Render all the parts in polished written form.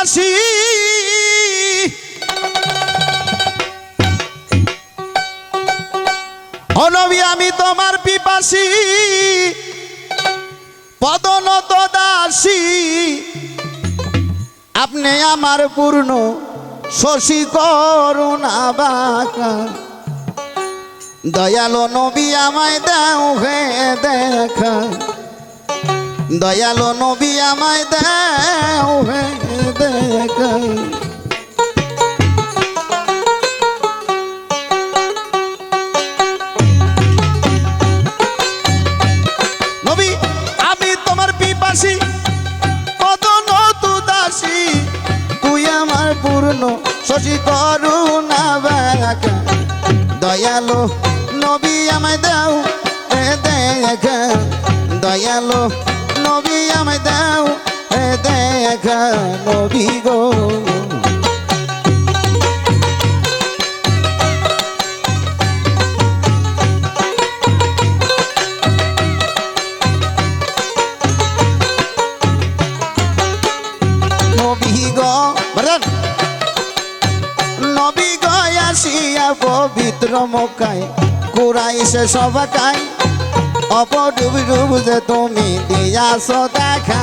পিপাসী ও নবী আমি তোমার পিপাসী পদনত দাসী আপনি আমার পূর্ণ শশী করুণা বাঁকা দয়ালো নবী আমায় দাও হে দেখা দয়ালো নবী আমায় দাও হে দেখা নবী আমি তোমার পিপাসী পদনত দাসী তুই আমার পূর্ণ শশী করুণা বাঁকা দয়ালো নবী আমায় দাও হে দেখা দয়ালো নবী আমায় দাও হে দেখা নবী গো নবী গো নবী গো আসিয়া পবিত্র মক্কায় কুরাইশে সবাকায় অপডুব ডুব যে তুমি দিয়াছ দেখা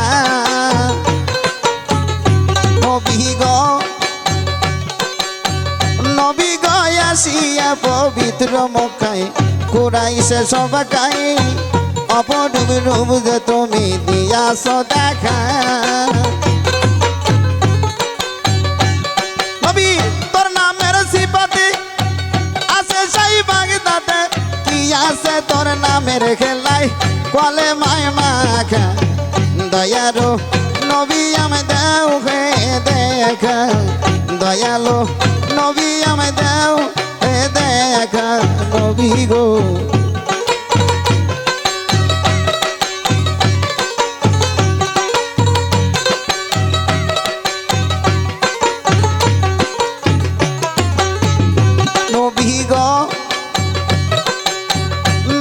নবী গো আসিয়া পবিত্র মক্কায় কুরাইশে সবাকায় অপডুব ডুব যে তুমি দিয়াছ দেখা নবী তোর নামের সিপাতে আছে সেই বাগদাতে কি আছে তোর নামের খেলায় কলে মায় মাখা দয়ালো নবী আমায় দাও হে দেখা দয়ালো নবী আমায় দাও হে দেখা নবী গো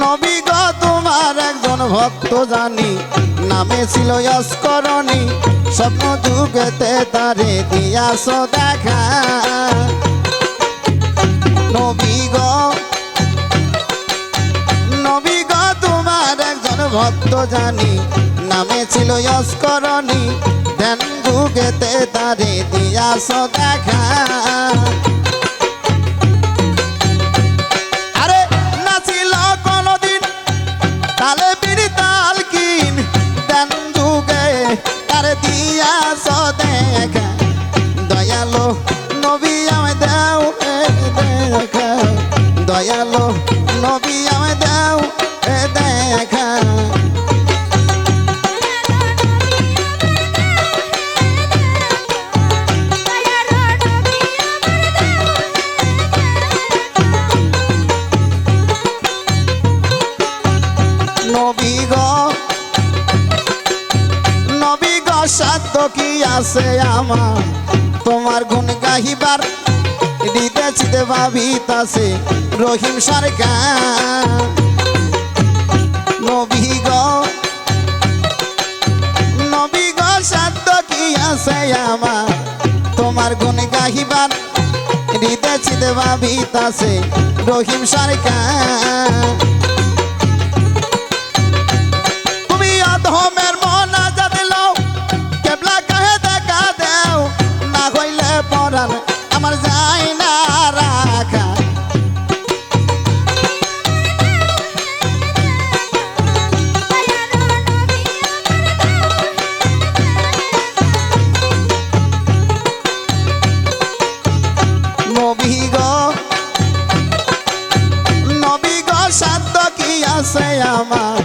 নবী গো তোমার একজন ভক্ত জানি নামে ছিল অস্করণী স্বপ্ন যুগেতে তারে দিয়াছ দেখা নবী গো তোমার একজন ভক্ত জানি নামে ছিল অস্করণী ধ্যান যুগেতে তারে দিয়াছ দেখা তালে বিড়ি তাল কিন দেন যুগে তার দিয়াছ দেখা দয়ালো নবী আমায় দাও দেখা দয়ালো নবী আমায় দাও দেখা নবী গো সাধ্য কি আছে আমার তোমার গুণ গাহিবার হৃদয় ভাবিতাছে রহিম সরকার নবী গো সাধ্য কি আছে আমার তোমার গুণ গাহিবার হৃদয় ভাবিতাছে রহিম সরকার ধমের মনা যা দিল কেবলা কাহে দেখা দেও না হইলে পরাণ আমার যায় না রাখা নবী গো সাধ্য কি আছে আমার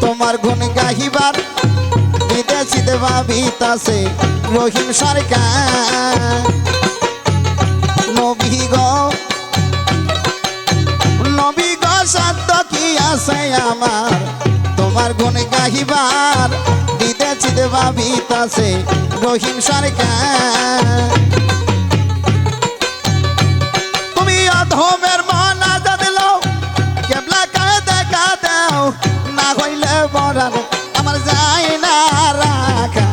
তোমার গুণ গাহিবার বিদেশিতে ভাবিতাছে রহিম সরকার নবী গো সাধ্য কি আছে আমার তোমার গুণ গাহিবার বিদেশিতে ভাবিতাছে রহিম সরকার তুমি অধমের মনা যা দিল কেবলা কাহে দেখা দাও না হইলে পরাণ আমার যায় না রাখা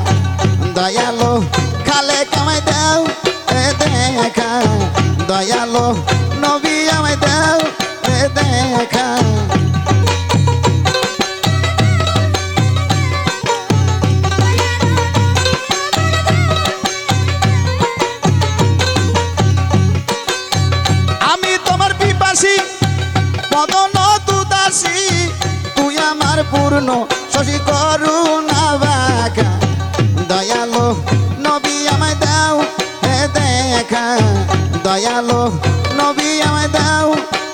দয়ালো খালে আমায় দাও এ দেখা দয়ালো নবী আমায় দাও এ দেখা আমি তোমার পিপাসী পদন তুদাসী তুই আমার পূর্ণ শশী করুণা বাঁকা দয়ালো নবী আমায় দাও হে দেখা দয়ালো নবী আমায় দাও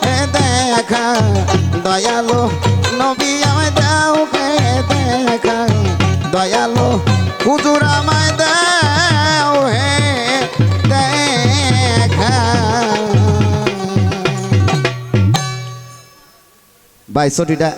হে দেখা দয়ালো নবী আমায় দাও হে দেখা দয়ালো হুজুর আমায় দাও হে দেখা ভাই ছটিটা